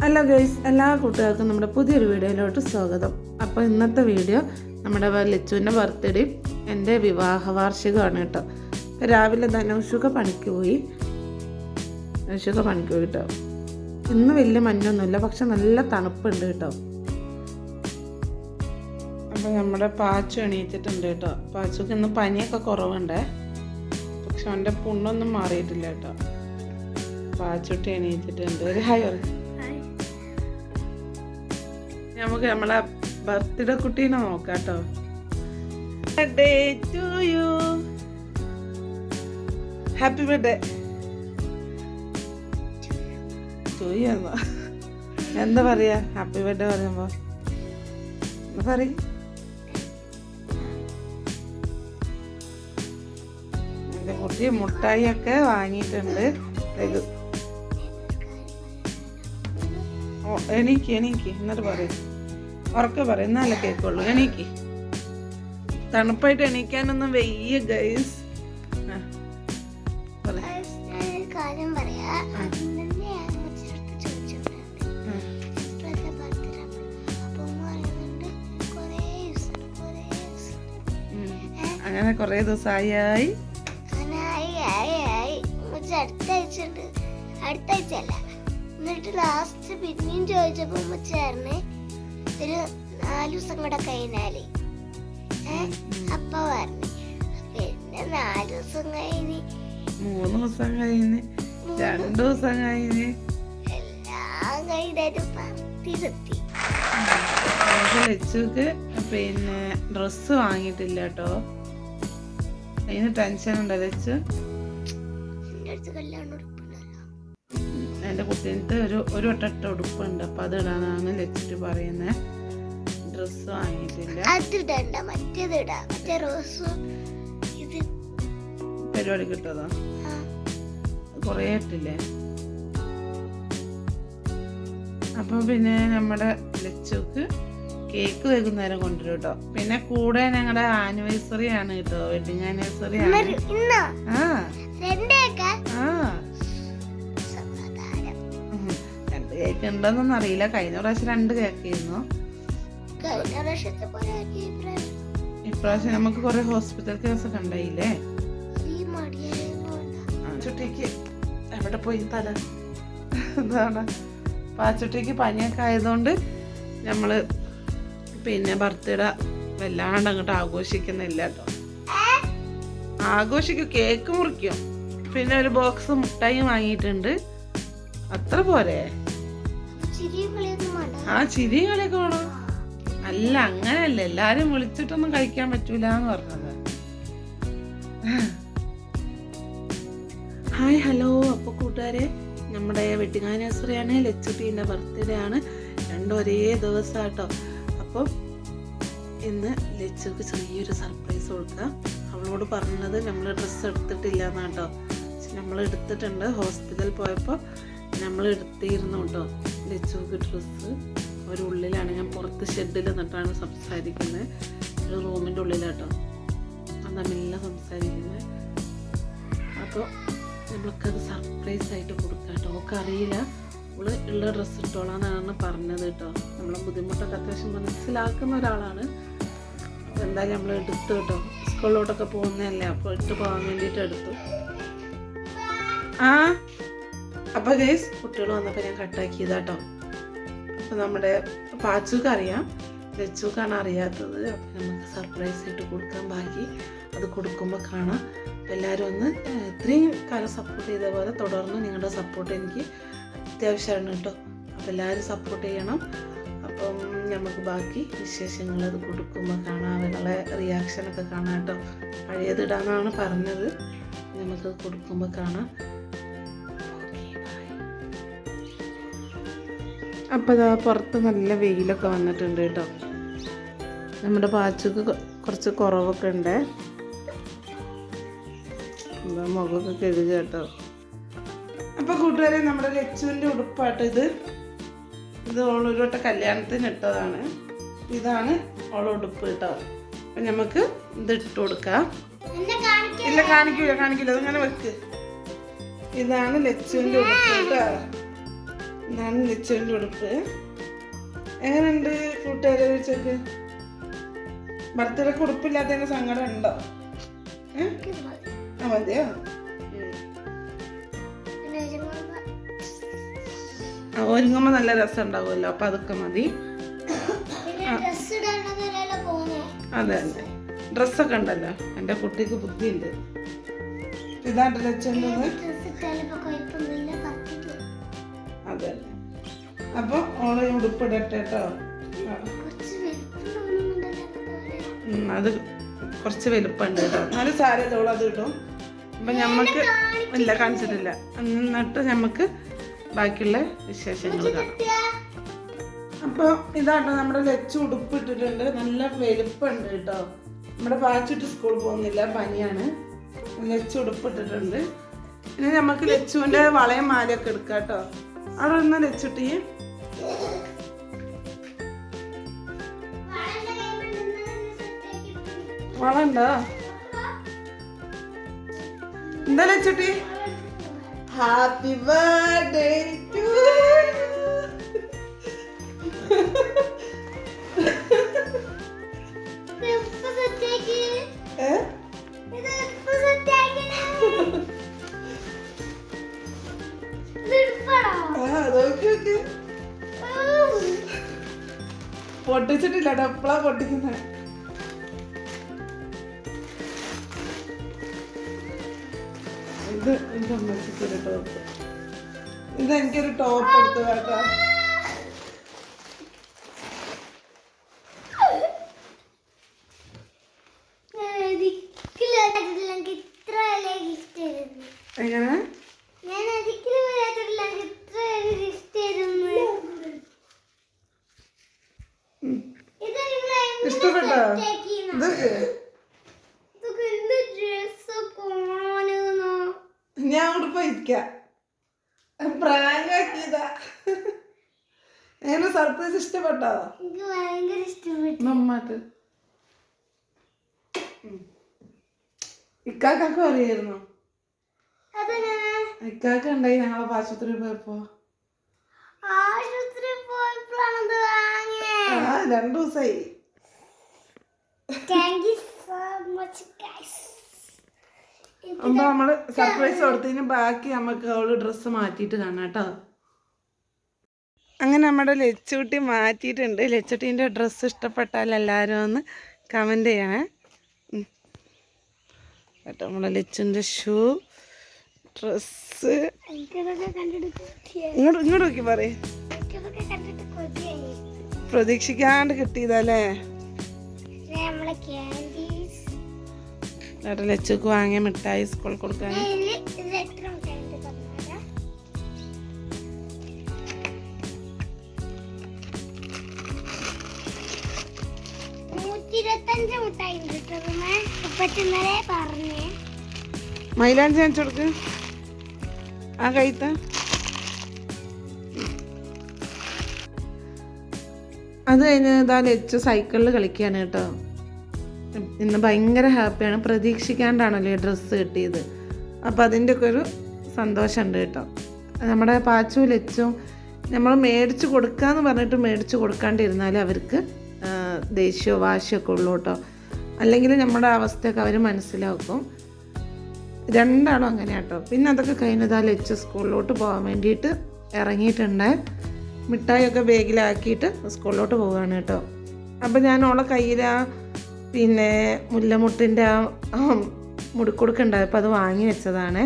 Hello guys, എല്ലാ കൂട്ടുകാർക്കും നമ്മുടെ പുതിയൊരു വീഡിയോയിലോട്ട് സ്വാഗതം. അപ്പോൾ ഇന്നത്തെ വീഡിയോ നമ്മുടെ ലച്ചുവിൻ്റെ ബർത്ത്ഡേയും എൻ്റെ വിവാഹ വാർഷികമാണ് കേട്ടോ. രാവിലെ ധനുഷുക പണിക്ക് പോയി കേട്ടോ. ഇന്ന് വലിയ മഞ്ഞൊന്നുമില്ല, പക്ഷെ നല്ല തണുപ്പുണ്ട് കേട്ടോ. അപ്പോൾ നമ്മുടെ പാച്ചു എണീറ്റിട്ടുണ്ട് കേട്ടോ. പാച്ചുക്ക് ഇന്ന് പനിയൊക്കെ കുറവുണ്ടേ, പക്ഷെ അവൻ്റെ പുണ്ണൊന്നും മാറിയിട്ടില്ല കേട്ടോ. പാച്ചുട്ടി എണീറ്റിട്ടുണ്ട്. ഒരു ഹായ് പറഞ്ഞു. നമുക്ക് നമ്മളെ ബർത്ത്ഡേ കുട്ടീനെ നോക്കാം കേട്ടോ. Birthday to you, happy birthday to you എന്നോ എന്താ പറയാ ഹാപ്പി ബർത്ത്ഡേ പറയുമ്പോ പറ. എൻ്റെ കുട്ടി മുട്ടായി ഒക്കെ വാങ്ങിയിട്ടുണ്ട്. എണീക്ക് എന്നിട്ട് പറയും, ഉറക്കെ പറയും, എന്നാലേ കേൾക്കുള്ളൂ. എണീക്ക്. തണുപ്പായിട്ട് എണീക്കാനൊന്നും വയ്യ ഗൈസ്. അങ്ങനെ കൊറേ ദിവസമായി. അടുത്താഴ്ച എന്നിട്ട് ലാസ്റ്റ് പിന്നെയും ചോദിച്ചപ്പോ ഉമ്മച്ചാറിന് ഒരു 4 ദിവസം കൂടെ കഴിഞ്ഞാല് അപ്പ പറഞ്ഞു. പിന്നെ 4 ദിവസം കഴിഞ്ഞ് 3 ദിവസം കഴിഞ്ഞ് 2 ദിവസം കഴിഞ്ഞ് എല്ലാം കഴിഞ്ഞിട്ട് പത്തിരുത്തി. ലച്ചുക്ക് പിന്നെ ഡ്രസ്സ് വാങ്ങിയിട്ടില്ല കേട്ടോ. അതിന് ടെൻഷൻ ഉണ്ടോ ലച്ചു? എൻ്റെ അടുത്ത് കല്യാണം ഉടുപ്പുണ്ടല്ലോ. എൻ്റെ കുട്ടീൻ്റെ ഒരു ഒട്ട ഉടുപ്പുണ്ട്, അപ്പം അത് ഇടാനാണ് ലച്ചിട്ട് പറയുന്നത്. ഡ്രസ്സ് വാങ്ങിയിട്ടില്ല. അതിടണ്ട, മറ്റേത് ഇടാം. മറ്റേ റോസ് ഇത് പരിപാടി കിട്ടതോ? കുറേ ഇട്ടില്ലേ. അപ്പം പിന്നെ നമ്മുടെ ലച്ചുക്ക് കേക്ക് വൈകുന്നേരം കൊണ്ടുവരും കേട്ടോ. പിന്നെ കൂടെ ഞങ്ങളുടെ ആനിവേഴ്സറി ആണ് കേട്ടോ, വെഡിങ് ആനിവേഴ്സറി ആണ്. രണ്ട് കേക്ക് ഉണ്ടോന്നൊന്നും അറിയില്ല. കഴിഞ്ഞ പ്രാവശ്യം 2 കേക്ക് ആയിരുന്നു. ഇപ്രാവശ്യം നമുക്ക് കുറെ ഹോസ്പിറ്റൽ കേസൊക്കെ ഉണ്ടായില്ലേ. ചുട്ടിക്ക് എവിടെ പോയി തല എന്താണ് പാച്ചുട്ടിക്ക് പനിയൊക്കെ ആയതുകൊണ്ട് നമ്മള് പിന്നെ ബർത്ത്ഡേ വല്ലാണ്ട് അങ്ങോട്ട് ആഘോഷിക്കുന്നില്ല കേട്ടോ. ആഘോഷിക്കും, കേക്ക് മുറിക്കും, പിന്നെ ഒരു ബോക്സ് മുട്ടായി വാങ്ങിയിട്ടുണ്ട്. അത്ര പോരെ? ആ ചിരി കളിയൊക്കെ വേണം. അല്ല, അങ്ങനെയല്ല, എല്ലാരും വിളിച്ചിട്ടൊന്നും കഴിക്കാൻ പറ്റൂല എന്ന് പറഞ്ഞത്. Hi hello. അപ്പൊ കൂട്ടുകാരെ, നമ്മുടെ വെഡിങ് ആനിവേഴ്സറി ആണ്, ലച്ചുട്ടീൻ്റെ ബർത്ത്ഡേ ആണ്. രണ്ടും ഒരേ ദിവസം കേട്ടോ. അപ്പം ഇന്ന് ലച്ചുക്ക് ചെറിയൊരു സർപ്രൈസ് കൊടുക്കാം. അവളോട് പറഞ്ഞത് നമ്മൾ ഡ്രസ്സ് എടുത്തിട്ടില്ല എന്നാട്ടോ. നമ്മൾ എടുത്തിട്ടുണ്ട്. ഹോസ്പിറ്റലിൽ പോയപ്പോൾ നമ്മൾ എടുത്തിരുന്നു കേട്ടോ ലച്ചുക്ക് ഡ്രസ്സ്. ഒരു ഉള്ളിലാണ്, ഞാൻ പുറത്ത് ഷെഡിൽ നിന്നിട്ടാണ് സംസാരിക്കുന്നത്. ഒരു റൂമിൻ്റെ ഉള്ളിലാട്ടോ, തമ്മിലെല്ലാം സംസാരിക്കുന്നത്. അപ്പോൾ നമ്മൾക്കത് സർപ്രൈസ് ആയിട്ട് കൊടുക്കാം കേട്ടോ. ഒക്കെ അറിയില്ല, അവള് ഉള്ള ഡ്രസ്സ് ഇട്ടോളാന്നാണ് പറഞ്ഞത് കേട്ടോ. നമ്മളെ ബുദ്ധിമുട്ടൊക്കെ അത്യാവശ്യം മനസ്സിലാക്കുന്ന ഒരാളാണ്. അപ്പോൾ എന്തായാലും നമ്മൾ എടുത്തു കേട്ടോ. സ്കൂളിലോട്ടൊക്കെ പോകുന്നതല്ലേ, അപ്പോൾ ഇട്ട് പോകാൻ വേണ്ടിയിട്ട് എടുത്തു. അപ്പോൾ ഗൈസ്, കുട്ടികൾ വന്നപ്പോൾ ഞാൻ കട്ടാക്കിയതാട്ടോ. അപ്പോൾ നമ്മുടെ പാച്ചുക്ക് അറിയാം, ലച്ചുക്കാണ് അറിയാത്തത്. അപ്പോൾ നമുക്ക് സർപ്രൈസ് ആയിട്ട് കൊടുക്കാൻ ബാക്കി, അത് കൊടുക്കുമ്പോൾ കാണാം. അപ്പോൾ എല്ലാവരും ഒന്ന് ഇത്രയും കാലം സപ്പോർട്ട് ചെയ്ത പോലെ തുടർന്ന് നിങ്ങളുടെ സപ്പോർട്ട് എനിക്ക് അത്യാവശ്യമാണ് കേട്ടോ. അപ്പോൾ എല്ലാവരും സപ്പോർട്ട് ചെയ്യണം. അപ്പം നമുക്ക് ബാക്കി വിശേഷങ്ങൾ അത് കൊടുക്കുമ്പോൾ കാണാം. അവരുടെ റിയാക്ഷനൊക്കെ കാണാം കേട്ടോ. പഴയതിടാന്നാണ് പറഞ്ഞത്, നമുക്കത് കൊടുക്കുമ്പോൾ കാണാം. അപ്പോൾ ഇതാ പുറത്ത് നല്ല വെയിലൊക്കെ വന്നിട്ടുണ്ട് കേട്ടോ. നമ്മുടെ പാച്ചുക്ക് കുറച്ച് കുറവൊക്കെ ഉണ്ട്. എന്താ മുഖമൊക്കെ കഴുകുക കേട്ടോ. അപ്പോൾ കൂട്ടുകാരെ, നമ്മുടെ ലച്ചുവിൻ്റെ ഉടുപ്പാട്ടോ ഇത്. ഓളൊരു വട്ടം കല്യാണത്തിന് ഇട്ടതാണ്. ഇതാണ് ഓള ഉടുപ്പ് കേട്ടോ. അപ്പം നമുക്ക് ഇത് ഇട്ട് കൊടുക്കാം. ഇല്ല, കാണിക്കൂല, അതങ്ങനെ വെക്ക്. ഇതാണ് ലച്ചുവിൻ്റെ ഉടുപ്പ് കേട്ടോ. ഇതാണ് ലച്ചുവിൻ്റെ ഉടുപ്പ്. എങ്ങനെയുണ്ട് കൂട്ടുകാരെ വെച്ചൊക്കെ? ബർത്ത്ഡേക്ക് ഉടുപ്പില്ലാത്തതിന് സങ്കടം ഉണ്ടോ? ആ മതിയോ? ഒരുങ്ങുമ്പോ നല്ല രസം ഉണ്ടാവുമല്ലോ, അപ്പൊ അതൊക്കെ മതി. അതെ അതെ, ഡ്രസ്സൊക്കെ ഉണ്ടല്ലോ. എൻ്റെ കുട്ടിക്ക് ബുദ്ധിയുണ്ട്. ഇതാണ്ട് ലച്ചുണ്ടത്. അതെ, അപ്പൊ ഓളെ ഉടുപ്പിടട്ടെ കേട്ടോ. അത് കുറച്ച് വലുപ്പമുണ്ട് കേട്ടോ. എന്നാലും സാരമില്ല, ഓളത് ഇടും. അപ്പൊ ഞമ്മക്ക് ഇല്ല കാണിച്ചിട്ടില്ല. എന്നിട്ട് ഞമ്മക്ക് ബാക്കിയുള്ള വിശേഷങ്ങൾ കാണാം. അപ്പോൾ ഇതാട്ടോ നമ്മുടെ ലച്ചു ഉടുപ്പ് ഇട്ടിട്ടുണ്ട്. നല്ല വലുപ്പമുണ്ട് കേട്ടോ. നമ്മുടെ പാച്ചിട്ട് സ്കൂളിൽ പോകുന്നില്ല, പനിയാണ്. ലച്ചു ഉടുപ്പ് ഇട്ടിട്ടുണ്ട്. ഇനി നമുക്ക് ലച്ചുവിൻ്റെ വളയും മാലയൊക്കെ എടുക്കാം കേട്ടോ. അവിടെ ഒന്ന് ലച്ചുട്ടി വളണ്ടോ? എന്താ ലച്ചുട്ടി? ഹാപ്പി ബർത്ത്ഡേ ടു പൊട്ടിച്ചിട്ടില്ല കേട്ടോ, എപ്പോഴാ പൊട്ടിക്കുന്ന. ഇത് എന്റെ അമ്മച്ചിക്കൊരു ടോപ്പ്. ഇത് എനിക്കൊരു ടോപ്പ് എടുത്തു കേട്ടോ. എങ്ങനെ ഇഷ്ടപ്പെട്ടോ? ഞാൻ അവിടെ പോയിരിക്കാം. പ്രാങ്കാക്കിയതാ. എങ്ങനെ സർപ്രൈസ് ഇഷ്ടപ്പെട്ടോ? മമ്മാട്ട് ഇക്കാക്കൊക്കെ അറിയായിരുന്നു. ഇക്കാക്ക ഉണ്ടായി ഞങ്ങളെ ആശുപത്രി പോയപ്പോ. 2 ദിവസമായി. അപ്പൊ നമ്മള് സർപ്രൈസ് കൊടുത്തതിന് ബാക്കി നമുക്ക് അവള് ഡ്രസ്സ് മാറ്റിയിട്ട് കാണാം കേട്ടോ. അങ്ങനെ നമ്മുടെ ലച്ചുട്ടി മാറ്റിയിട്ടുണ്ട്. ലച്ചുട്ടീൻ്റെ ഡ്രസ്സ് ഇഷ്ടപ്പെട്ടാൽ എല്ലാവരും ഒന്ന് കമൻറ്റ് ചെയ്യണേ കേട്ടോ. നമ്മുടെ ലച്ചുൻ്റെ ഷൂ, ഡ്രസ്സ് ഇങ്ങോട്ട് നോക്കി പറയേ. പ്രതീക്ഷിക്കാണ്ട് കിട്ടിയതല്ലേ ചേട്ടാ. ലച്ചുക്ക് വാങ്ങിയ മിഠായി സ്കൂളിൽ കൊടുക്കാൻ. മൈലാഞ്ചി കാണിച്ചു കൊടുക്ക്. ആ കൈത്ത അത് കഴിഞ്ഞ് ഇതാ ലച്ചു സൈക്കിളിൽ കളിക്കുകയാണ് കേട്ടോ. ഇന്ന് ഭയങ്കര ഹാപ്പിയാണ്. പ്രതീക്ഷിക്കാണ്ടാണല്ലോ ഈ ഡ്രസ്സ് കിട്ടിയത്. അപ്പം അതിൻ്റെ ഒക്കെ ഒരു സന്തോഷമുണ്ട് കേട്ടോ. നമ്മുടെ പാച്ചു ലച്ചും നമ്മൾ മേടിച്ച് കൊടുക്കാമെന്ന് പറഞ്ഞിട്ട് മേടിച്ച് കൊടുക്കാണ്ടിരുന്നാലും അവർക്ക് ദേഷ്യമോ വാശിയൊക്കെ ഉള്ളൂ കേട്ടോ. അല്ലെങ്കിൽ നമ്മുടെ അവസ്ഥയൊക്കെ അവർ മനസ്സിലാക്കും. രണ്ടാളും അങ്ങനെ കേട്ടോ. പിന്നെ അതൊക്കെ കഴിഞ്ഞതാ ലച്ചു സ്കൂളിലോട്ട് പോകാൻ വേണ്ടിയിട്ട് ഇറങ്ങിയിട്ടുണ്ട്. മിഠായിയൊക്കെ ബാഗിലാക്കിയിട്ട് സ്കൂളിലോട്ട് പോവുകയാണ് കേട്ടോ. അപ്പം ഞാൻ ഓളെ കയ്യിൽ പിന്നെ മുല്ലമുട്ടിൻ്റെ മുടിക്കൊടുക്ക ഉണ്ടായപ്പോൾ അത് വാങ്ങി വെച്ചതാണ്.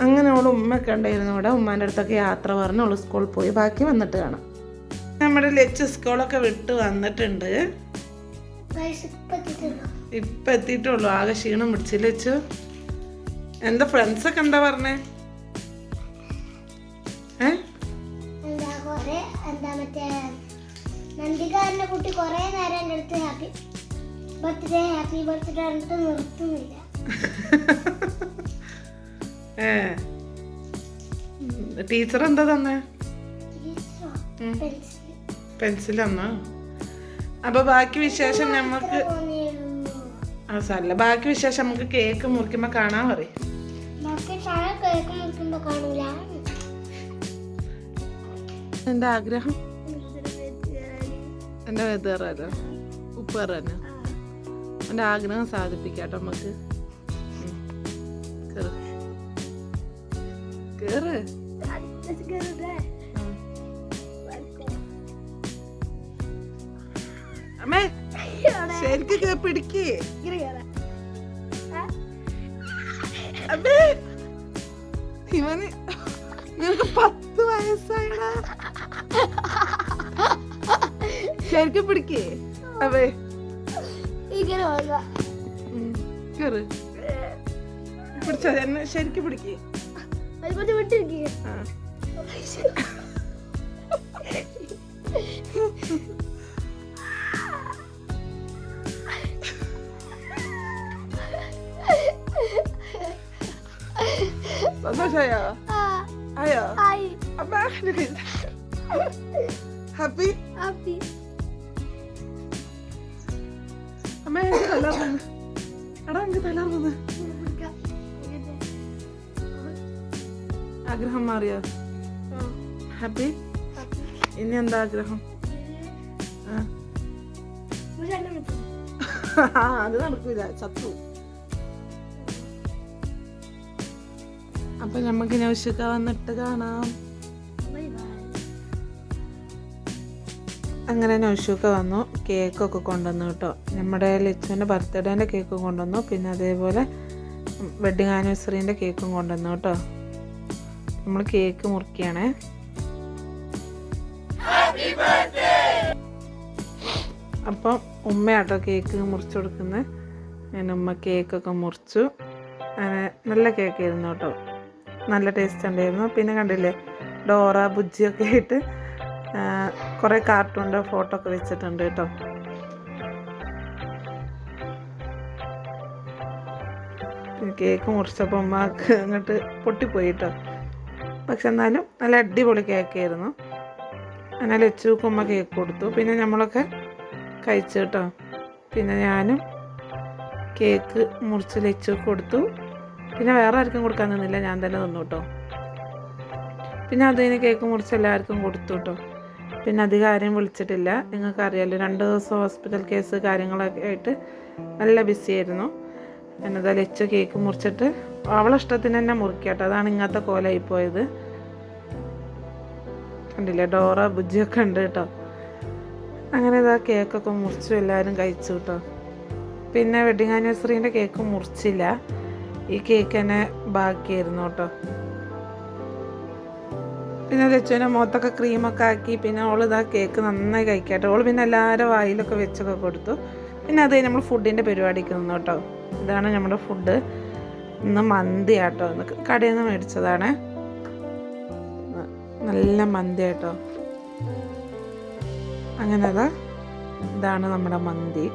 അങ്ങനെ അവൾ ഉമ്മയൊക്കെ ഉണ്ടായിരുന്നു അവിടെ. ഉമ്മാൻ്റെ അടുത്തൊക്കെ യാത്ര പറഞ്ഞ് അവൾ സ്കൂളിൽ പോയി. ബാക്കി വന്നിട്ട് കാണാം. നമ്മുടെ ലച്ചു സ്കൂളൊക്കെ വിട്ട് വന്നിട്ടുണ്ട്. ഇപ്പം എത്തിയിട്ടുള്ളൂ. ആകെ ക്ഷീണം പിടിച്ചില്ല ലച്ചു. എന്താ ഫ്രണ്ട്സൊക്കെ എന്താ പറഞ്ഞേ? നന്ദികാരന്റെ കുട്ടി കൊറേ നേരം എൻ്റെ അടുത്ത് ഹാപ്പി ബർത്ത്ഡേ പറഞ്ഞിട്ട് നിർത്തുന്നില്ല. ടീച്ചർ എന്താ തന്നെ? പെൻസിൽ തന്നോ? അപ്പൊ ബാക്കി വിശേഷം നമുക്ക് സാരല്ല. ബാക്കി വിശേഷം നമുക്ക് കേക്ക് മുറിക്കുമ്പോ കാണാൻ പറയും. എൻ്റെ ആഗ്രഹം എൻ്റെ വേദാറല്ലോ ഉപ്പേറാനോ എൻ്റെ ആഗ്രഹം സാധിപ്പിക്കാട്ടോ നമുക്ക്. കേറ് അമ്മേ ശരിക്ക് പിടിക്കേ. അമ്മേ ഇവന് നിനക്ക് 10 വയസ്സായടാ. ശരിക്കും പിടിക്കേ. അവേ കേറ് പിടിച്ചോ എന്നെ ശരിക്കും പിടിക്കേ. സന്തോഷായോ? ആയോ? അമ്മ ഹാപ്പി? അമ്മ എനിക്ക് തലർന്നു. എടാ എനിക്ക് തലർന്നത്. ആഗ്രഹം മാറിയോ? ഹാപ്പി? ഇനി എന്താ ആഗ്രഹം? അത് നടക്കൂല, ചത്തു. അപ്പൊ നമുക്ക് നൗഷിക വന്നിട്ട് കാണാം. അങ്ങനെ നൗഷിക വന്നു, കേക്കൊക്കെ കൊണ്ടുവന്നു കേട്ടോ. നമ്മുടെ ലച്ചുവിൻ്റെ ബർത്ത്ഡേൻ്റെ കേക്കും കൊണ്ടുവന്നു, പിന്നെ അതേപോലെ വെഡിങ് ആനിവേഴ്സറീൻ്റെ കേക്കും കൊണ്ടുവന്നു കേട്ടോ. നമ്മൾ കേക്ക് മുറിക്കുകയാണേ. അപ്പം ഉമ്മയാട്ടോ കേക്ക് മുറിച്ച് കൊടുക്കുന്നത്. ഞാൻ ഉമ്മ കേക്കൊക്കെ മുറിച്ചു. അങ്ങനെ നല്ല കേക്കായിരുന്നു കേട്ടോ, നല്ല ടേസ്റ്റ് ഉണ്ടായിരുന്നു. പിന്നെ കണ്ടില്ലേ ഡോറ ബുജ്ജിയൊക്കെ ആയിട്ട് കുറേ കാർട്ടൂണിൻ്റെ ഫോട്ടോ ഒക്കെ വെച്ചിട്ടുണ്ട് കേട്ടോ. കേക്ക് മുറിച്ചപ്പോൾ ഉമ്മക്ക് അങ്ങോട്ട് പൊട്ടിപ്പോയി കേട്ടോ. പക്ഷെ എന്നാലും നല്ല അടിപൊളി കേക്കായിരുന്നു. അങ്ങനെ ലച്ചുക്ക് ഉമ്മ കേക്ക് കൊടുത്തു. പിന്നെ നമ്മളൊക്കെ കഴിച്ചു കേട്ടോ. പിന്നെ ഞാനും കേക്ക് മുറിച്ച് ലച്ചുക്ക് കൊടുത്തു. പിന്നെ വേറെ ആർക്കും കൊടുക്കാൻ നിന്നില്ല, ഞാൻ തന്നെ തന്നു കേട്ടോ. പിന്നെ അതിന് കേക്ക് മുറിച്ച് എല്ലാവർക്കും കൊടുത്തു കേട്ടോ. പിന്നെ അധികം ആരെയും വിളിച്ചിട്ടില്ല, നിങ്ങൾക്കറിയാമല്ലോ 2 ദിവസം ഹോസ്പിറ്റൽ കേസ് കാര്യങ്ങളൊക്കെ ആയിട്ട് നല്ല ബിസി ആയിരുന്നു. എന്നതാ ലച്ചു കേക്ക് മുറിച്ചിട്ട് അവളെ ഇഷ്ടത്തിന് തന്നെ മുറിക്കാട്ടോ. അതാണ് ഇങ്ങനത്തെ കോലായി പോയത്. കണ്ടില്ലേ ഡോറ ബുജ്ജിയൊക്കെ ഉണ്ട് കേട്ടോ. അങ്ങനെ ഇതാ കേക്കൊക്കെ മുറിച്ചു, എല്ലാവരും കഴിച്ചു കേട്ടോ. പിന്നെ വെഡിങ് ആനിവേഴ്സറീൻ്റെ കേക്ക് മുറിച്ചില്ല, ഈ കേക്ക് തന്നെ ബാക്കിയായിരുന്നു കേട്ടോ. പിന്നെ ലച്ചുവിൻ്റെ മുഖത്തൊക്കെ ക്രീമൊക്കെ ആക്കി. പിന്നെ അവൾ ഇതാ കേക്ക് നന്നായി കഴിക്കാട്ടോ. അവൾ പിന്നെ എല്ലാവരും വായിലൊക്കെ വെച്ചൊക്കെ കൊടുത്തു. പിന്നെ അത് നമ്മൾ ഫുഡിൻ്റെ പരിപാടിക്ക് നിന്നു കേട്ടോ. ഇതാണ് നമ്മുടെ ഫുഡ്. ഇന്ന് മന്തി ആട്ടോ, ഇന്ന് കടയിൽ നിന്ന് മേടിച്ചതാണ്. നല്ല മന്തി ആട്ടോ. അങ്ങനെ ഇതാണ് നമ്മുടെ മന്തി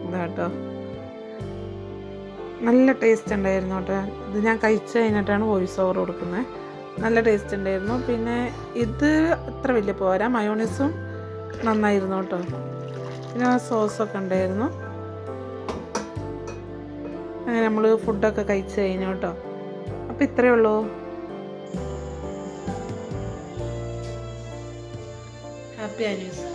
ഇതാട്ടോ. നല്ല ടേസ്റ്റ് ഉണ്ടായിരുന്നു കേട്ടോ. ഇത് ഞാൻ കഴിച്ച് കഴിഞ്ഞിട്ടാണ് വോയിസ് ഓവർ കൊടുക്കുന്നത്. നല്ല ടേസ്റ്റ് ഉണ്ടായിരുന്നു. പിന്നെ ഇത് അത്ര വലിയ പോരാ, മയോണൈസും നന്നായിരുന്നു കേട്ടോ. പിന്നെ സോസൊക്കെ ഉണ്ടായിരുന്നു. അങ്ങനെ നമ്മൾ ഫുഡൊക്കെ കഴിച്ച് കഴിഞ്ഞു കേട്ടോ. അപ്പം ഇത്രയേ ഉള്ളൂ. Happy anniversary.